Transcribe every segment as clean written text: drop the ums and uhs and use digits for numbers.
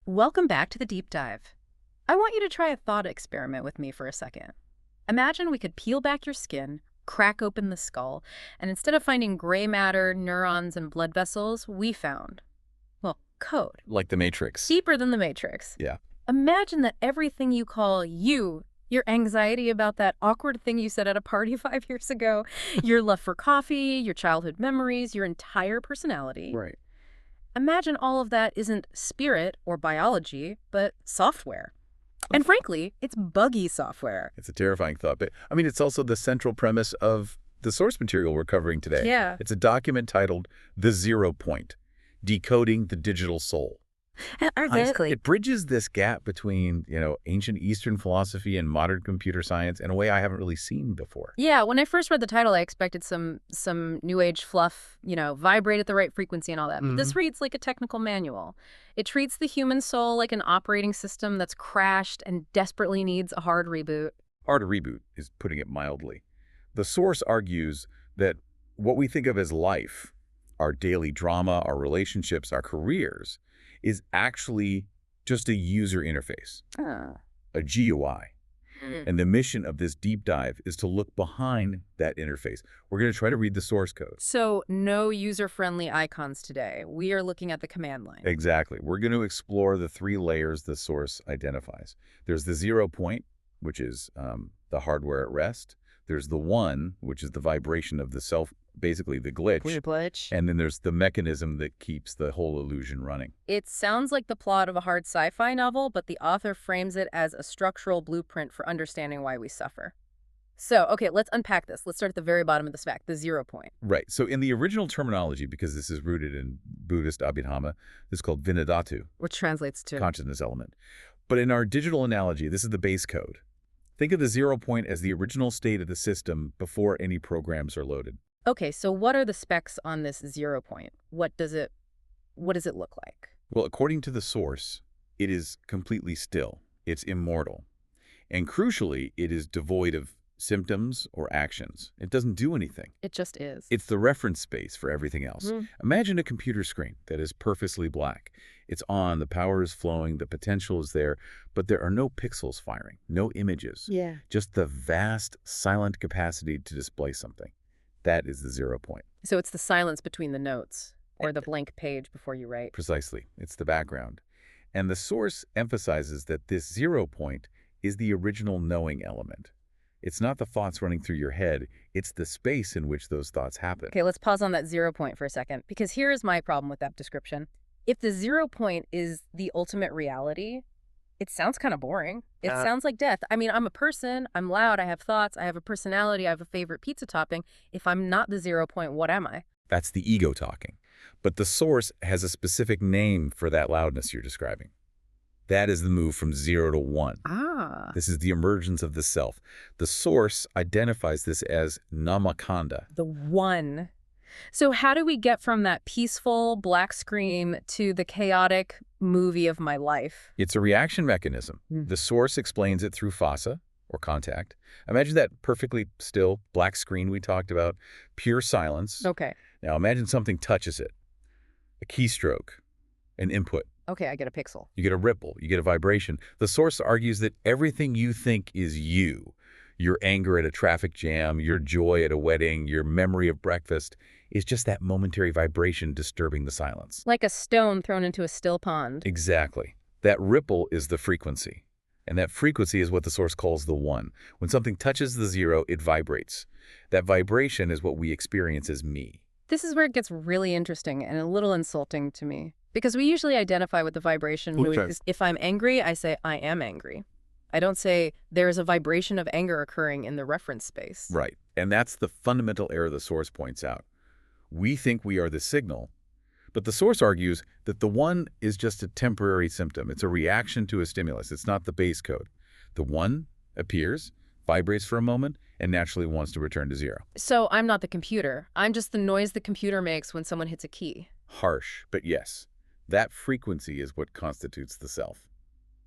Welcome back to the deep dive. I want you to try a thought experiment with me for a second. Imagine we could peel back your skin, crack open the skull, and instead of finding gray matter, neurons, and blood vessels, we found, well, code. Like the Matrix. Deeper than the Matrix. Yeah. Imagine that everything you call you, your anxiety about that awkward thing you said at a party 5 years ago, your love for coffee, your childhood memories, your entire personality. Right. Imagine all of that isn't spirit or biology, but software. And frankly, it's buggy software. It's a terrifying thought. But I mean, it's also the central premise of the source material we're covering today. Yeah. It's a document titled The Zero Point, Decoding the Digital Soul. Exactly. It bridges this gap between, ancient Eastern philosophy and modern computer science in a way I haven't really seen before. Yeah, when I first read the title, I expected some new age fluff, vibrate at the right frequency and all that. But this reads like a technical manual. It treats the human soul like an operating system that's crashed and desperately needs a hard reboot. Hard to reboot is putting it mildly. The source argues that what we think of as life, our daily drama, our relationships, our careers, is actually just a user interface, a GUI. And the mission of this deep dive is to look behind that interface. We're going to try to read the source code. So no user-friendly icons today. We are looking at the command line. Exactly. We're going to explore the three layers the source identifies. There's the 0 point, which is the hardware at rest. There's the 1, which is the vibration of the self, basically the glitch. And then there's the mechanism that keeps the whole illusion running. It sounds like the plot of a hard sci-fi novel, but the author frames it as a structural blueprint for understanding why we suffer. So, okay, let's unpack this. Let's start at the very bottom of the spec, the 0 point. Right. So in the original terminology, because this is rooted in Buddhist Abhidhamma, this is called Vinadatu, Which translates to consciousness element. But in our digital analogy, this is the base code. Think of the 0 point as the original state of the system before any programs are loaded. Okay, so what are the specs on this 0 point? What does it look like? Well, according to the source, it is completely still. It's immortal. And crucially, it is devoid of symptoms or actions. It doesn't do anything. It just is. It's the reference space for everything else. Imagine a computer screen that is purposely black. It's on, the power is flowing, the potential is there, but there are no pixels firing, no images. Yeah. Just the vast, silent capacity to display something. That is the 0 point. So it's the silence between the notes or the blank page before you write. Precisely. It's the background. And the source emphasizes that this 0 point is the original knowing element. It's not the thoughts running through your head. It's the space in which those thoughts happen. Okay, let's pause on that 0 point for a second, because here is my problem with that description. If the 0 point is the ultimate reality, it sounds kind of boring. It sounds like death. I mean, I'm a person, I'm loud, I have thoughts, I have a personality, I have a favorite pizza topping. If I'm not the 0 point, what am I? That's the ego talking. But the source has a specific name for that loudness you're describing. That is the move from 0 to 1. This is the emergence of the self. The source identifies this as namakanda. The 1. So how do we get from that peaceful black screen to the chaotic movie of my life? It's a reaction mechanism. The source explains it through phasa, or contact. Imagine that perfectly still black screen we talked about, pure silence. Okay. Now imagine something touches it. A keystroke, an input. Okay, I get a pixel. You get a ripple, you get a vibration. The source argues that everything you think is you, your anger at a traffic jam, your joy at a wedding, your memory of breakfast, is just that momentary vibration disturbing the silence. Like a stone thrown into a still pond. Exactly. That ripple is the frequency. And that frequency is what the source calls the 1. When something touches the 0, it vibrates. That vibration is what we experience as me. This is where it gets really interesting and a little insulting to me. Because we usually identify with the vibration. If I'm angry, I say, I am angry. I don't say, there is a vibration of anger occurring in the reference space. Right. And that's the fundamental error the source points out. We think we are the signal, but the source argues that the 1 is just a temporary symptom. It's a reaction to a stimulus. It's not the base code. The 1 appears, vibrates for a moment, and naturally wants to return to 0. So I'm not the computer. I'm just the noise the computer makes when someone hits a key. Harsh, but yes. That frequency is what constitutes the self.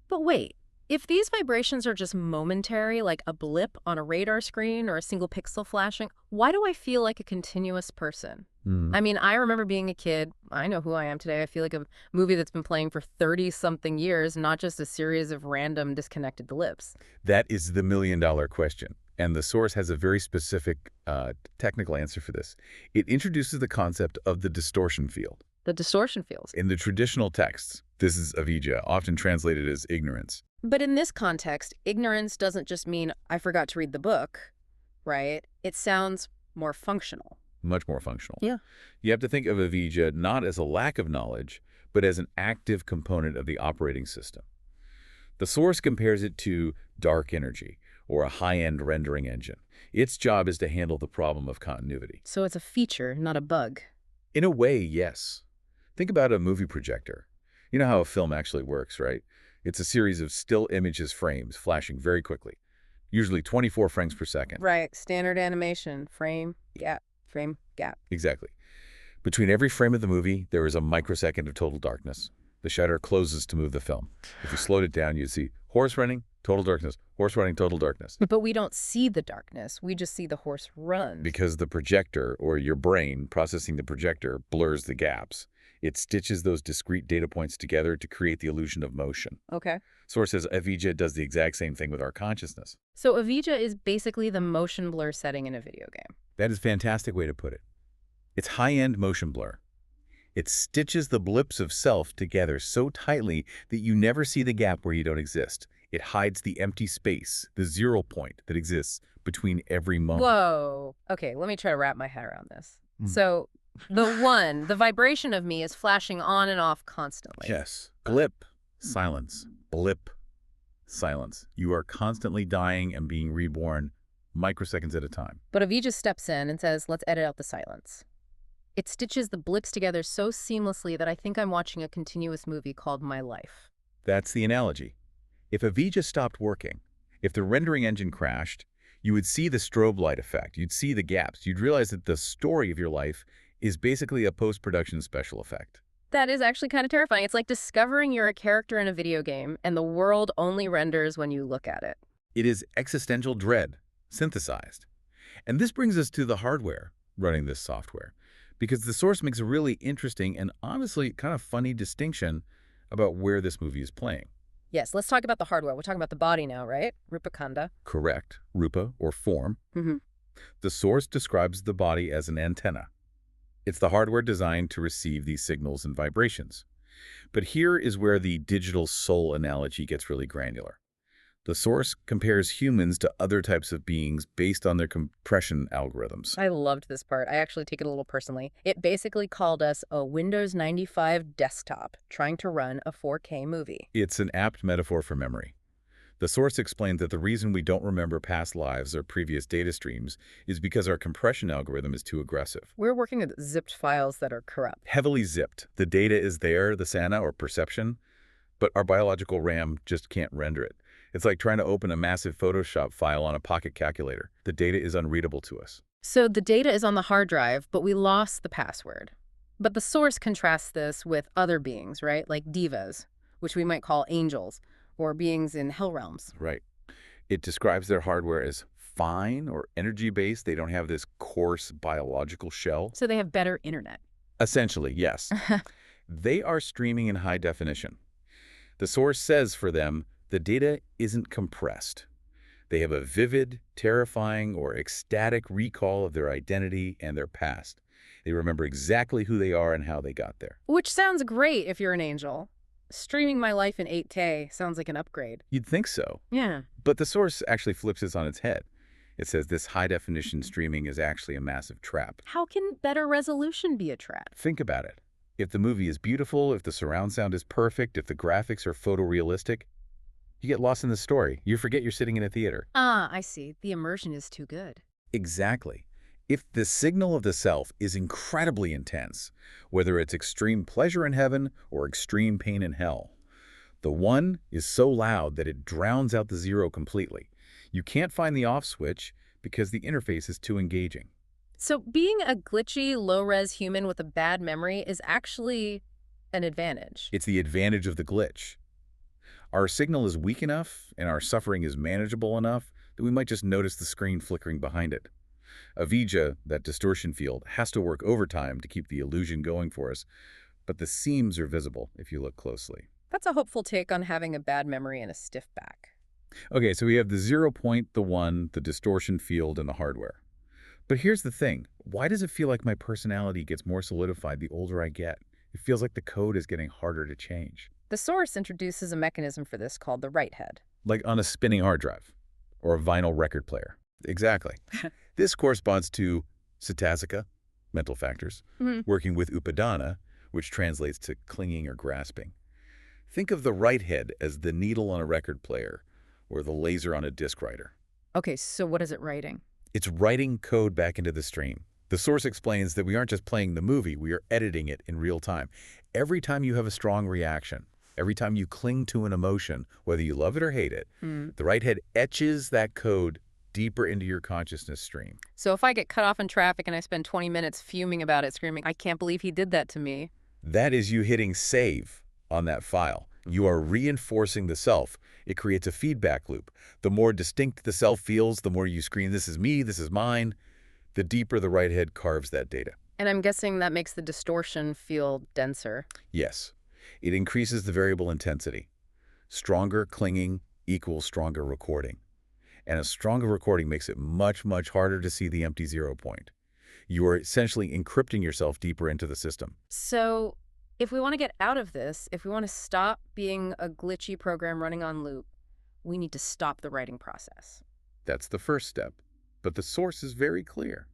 But wait, If these vibrations are just momentary, like a blip on a radar screen or a single pixel flashing, why do I feel like a continuous person? I mean, I remember being a kid. I know who I am today. I feel like a movie that's been playing for 30-something years, not just a series of random disconnected blips. That is the million-dollar question. And the source has a very specific technical answer for this. It introduces the concept of the distortion field. The distortion fields. In the traditional texts, this is avijja, often translated as ignorance. But in this context, ignorance doesn't just mean I forgot to read the book, right? It sounds more functional. Much more functional. Yeah. You have to think of avijja not as a lack of knowledge, but as an active component of the operating system. The source compares it to dark energy, or a high-end rendering engine. Its job is to handle the problem of continuity. So it's a feature, not a bug. In a way, yes. Think about a movie projector. You know how a film actually works, right? It's a series of still images frames flashing very quickly, usually 24 frames per second. Right. Standard animation. Frame, gap, frame, gap. Exactly. Between every frame of the movie, there is a microsecond of total darkness. The shutter closes to move the film. If you slowed it down, you'd see horse running, total darkness, horse running, total darkness. But we don't see the darkness. We just see the horse run. Because the projector, or your brain processing the projector, blurs the gaps. It stitches those discrete data points together to create the illusion of motion. Okay. Source says avijja does the exact same thing with our consciousness. So avijja is basically the motion blur setting in a video game. That is a fantastic way to put it. It's high-end motion blur. It stitches the blips of self together so tightly that you never see the gap where you don't exist. It hides the empty space, the 0 point that exists between every moment. Whoa. Okay, let me try to wrap my head around this. So the vibration of me is flashing on and off constantly. Yes. Blip, silence. Blip, silence. You are constantly dying and being reborn microseconds at a time. But avijja steps in and says, let's edit out the silence. It stitches the blips together so seamlessly that I think I'm watching a continuous movie called My Life. That's the analogy. If avijja stopped working, if the rendering engine crashed, you would see the strobe light effect. You'd see the gaps. You'd realize that the story of your life is basically a post-production special effect. That is actually kind of terrifying. It's like discovering you're a character in a video game and the world only renders when you look at it. It is existential dread, synthesized. And this brings us to the hardware running this software, because the source makes a really interesting and honestly kind of funny distinction about where this movie is playing. Yes, let's talk about the hardware. We're talking about the body now, right? Rupa Kanda. Correct. Rupa, or form. Mm-hmm. The source describes the body as an antenna. It's the hardware designed to receive these signals and vibrations. But here is where the digital soul analogy gets really granular. The source compares humans to other types of beings based on their compression algorithms. I loved this part. I actually take it a little personally. It basically called us a Windows 95 desktop trying to run a 4K movie. It's an apt metaphor for memory. The source explained that the reason we don't remember past lives or previous data streams is because our compression algorithm is too aggressive. We're working with zipped files that are corrupt. Heavily zipped. The data is there, the SANA or perception, but our biological RAM just can't render it. It's like trying to open a massive Photoshop file on a pocket calculator. The data is unreadable to us. So the data is on the hard drive, but we lost the password. But the source contrasts this with other beings, right? Like divas, which we might call angels, or beings in hell realms. Right. It describes their hardware as fine or energy-based. They don't have this coarse biological shell. So they have better internet. Essentially, yes. They are streaming in high definition. The source says for them, the data isn't compressed. They have a vivid, terrifying, or ecstatic recall of their identity and their past. They remember exactly who they are and how they got there. Which sounds great if you're an angel. Streaming my life in 8K sounds like an upgrade. You'd think so. Yeah. But the source actually flips this on its head. It says this high-definition streaming is actually a massive trap. How can better resolution be a trap? Think about it. If the movie is beautiful, if the surround sound is perfect, if the graphics are photorealistic, you get lost in the story. You forget you're sitting in a theater. Ah, I see. The immersion is too good. Exactly. If the signal of the self is incredibly intense, whether it's extreme pleasure in heaven or extreme pain in hell, the one is so loud that it drowns out the zero completely. You can't find the off switch because the interface is too engaging. So being a glitchy, low-res human with a bad memory is actually an advantage. It's the advantage of the glitch. Our signal is weak enough and our suffering is manageable enough that we might just notice the screen flickering behind it. Avijja, that distortion field, has to work overtime to keep the illusion going for us, but the seams are visible if you look closely. That's a hopeful take on having a bad memory and a stiff back. Okay, so we have the 0 point, the 1, the distortion field, and the hardware. But here's the thing. Why does it feel like my personality gets more solidified the older I get? It feels like the code is getting harder to change. The source introduces a mechanism for this called the right head. Like on a spinning hard drive or a vinyl record player. Exactly. This corresponds to satasika, mental factors, working with upadana, which translates to clinging or grasping. Think of the right head as the needle on a record player or the laser on a disk writer. Okay, so what is it writing? It's writing code back into the stream. The source explains that we aren't just playing the movie, we are editing it in real time. Every time you have a strong reaction, every time you cling to an emotion, whether you love it or hate it, the right head etches that code deeper into your consciousness stream. So if I get cut off in traffic and I spend 20 minutes fuming about it, screaming, I can't believe he did that to me. That is you hitting save on that file. You are reinforcing the self. It creates a feedback loop. The more distinct the self feels, the more you scream, this is me, this is mine, the deeper the right head carves that data. And I'm guessing that makes the distortion feel denser. Yes. It increases the variable intensity. Stronger clinging equals stronger recording. And a stronger recording makes it much, much harder to see the empty 0 point. You are essentially encrypting yourself deeper into the system. So if we want to get out of this, if we want to stop being a glitchy program running on loop, we need to stop the writing process. That's the first step. But the source is very clear.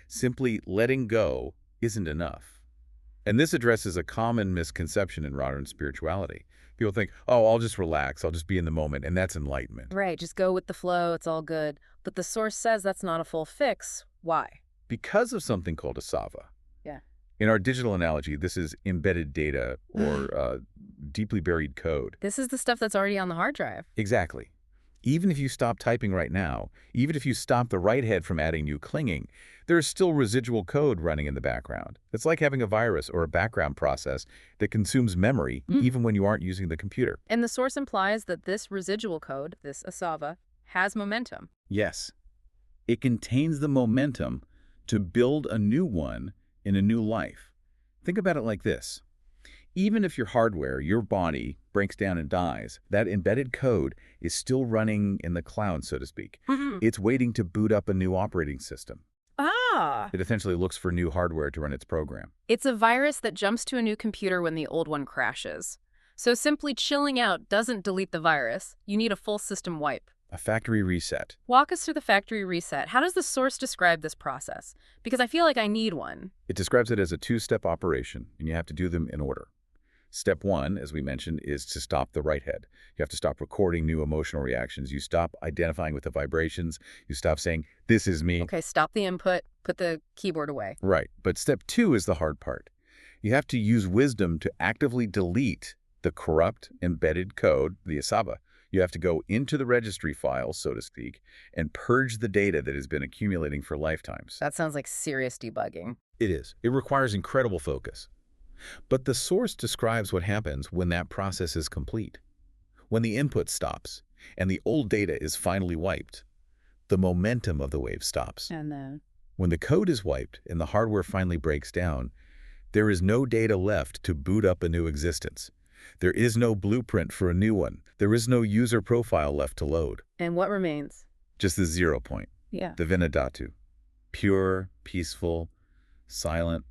Simply letting go isn't enough. And this addresses a common misconception in modern spirituality. People think, oh, I'll just relax, I'll just be in the moment, and that's enlightenment. Right, just go with the flow, it's all good. But the source says that's not a full fix. Why? Because of something called asava. Yeah. In our digital analogy, this is embedded data or deeply buried code. This is the stuff that's already on the hard drive. Exactly. Even if you stop typing right now, even if you stop the right head from adding new clinging, there's still residual code running in the background. It's like having a virus or a background process that consumes memory even when you aren't using the computer. And the source implies that this residual code, this asava, has momentum. Yes. It contains the momentum to build a new one in a new life. Think about it like this. Even if your hardware, your body, breaks down and dies, that embedded code is still running in the cloud, so to speak. It's waiting to boot up a new operating system. Ah! It essentially looks for new hardware to run its program. It's a virus that jumps to a new computer when the old one crashes. So simply chilling out doesn't delete the virus. You need a full system wipe. A factory reset. Walk us through the factory reset. How does the source describe this process? Because I feel like I need one. It describes it as a two-step operation, and you have to do them in order. Step 1, as we mentioned, is to stop the right head. You have to stop recording new emotional reactions. You stop identifying with the vibrations. You stop saying, this is me. Okay, stop the input, put the keyboard away. Right. But step 2 is the hard part. You have to use wisdom to actively delete the corrupt embedded code, the asava. You have to go into the registry file, so to speak, and purge the data that has been accumulating for lifetimes. That sounds like serious debugging. It is. It requires incredible focus. But the source describes what happens when that process is complete. When the input stops and the old data is finally wiped, the momentum of the wave stops. And then? When the code is wiped and the hardware finally breaks down, there is no data left to boot up a new existence. There is no blueprint for a new one. There is no user profile left to load. And what remains? Just the 0 point. Yeah. The Vinadatu. Pure, peaceful, silent.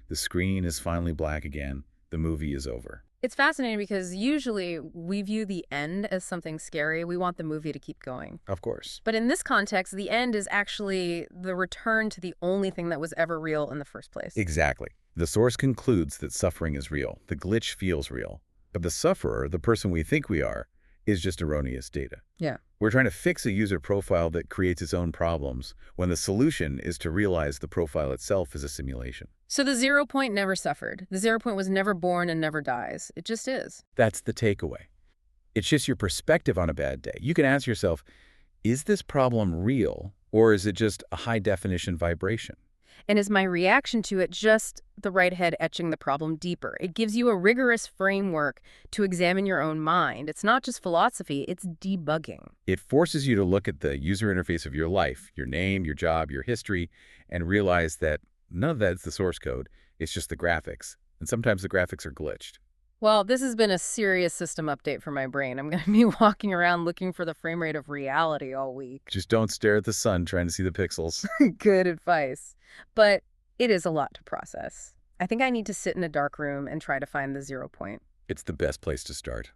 The screen is finally black again. The movie is over. It's fascinating because usually we view the end as something scary. We want the movie to keep going. Of course. But in this context, the end is actually the return to the only thing that was ever real in the first place. Exactly. The source concludes that suffering is real. The glitch feels real. But the sufferer, the person we think we are, is just erroneous data. Yeah. We're trying to fix a user profile that creates its own problems when the solution is to realize the profile itself is a simulation. So the 0 point never suffered. The 0 point was never born and never dies. It just is. That's the takeaway. It shifts your perspective on a bad day. You can ask yourself, is this problem real or is it just a high-definition vibration? And is my reaction to it just the right head etching the problem deeper? It gives you a rigorous framework to examine your own mind. It's not just philosophy, it's debugging. It forces you to look at the user interface of your life, your name, your job, your history, and realize that none of that's the source code. It's just the graphics. And sometimes the graphics are glitched. Well, this has been a serious system update for my brain. I'm going to be walking around looking for the frame rate of reality all week. Just don't stare at the sun trying to see the pixels. Good advice. But it is a lot to process. I think I need to sit in a dark room and try to find the 0 point. It's the best place to start.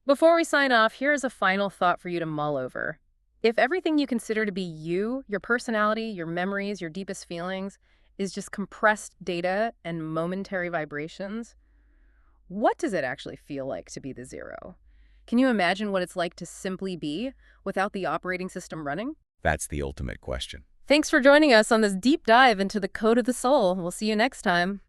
Before we sign off, here is a final thought for you to mull over. If everything you consider to be you, your personality, your memories, your deepest feelings, is just compressed data and momentary vibrations, what does it actually feel like to be the 0? Can you imagine what it's like to simply be without the operating system running? That's the ultimate question. Thanks for joining us on this deep dive into the code of the soul. We'll see you next time.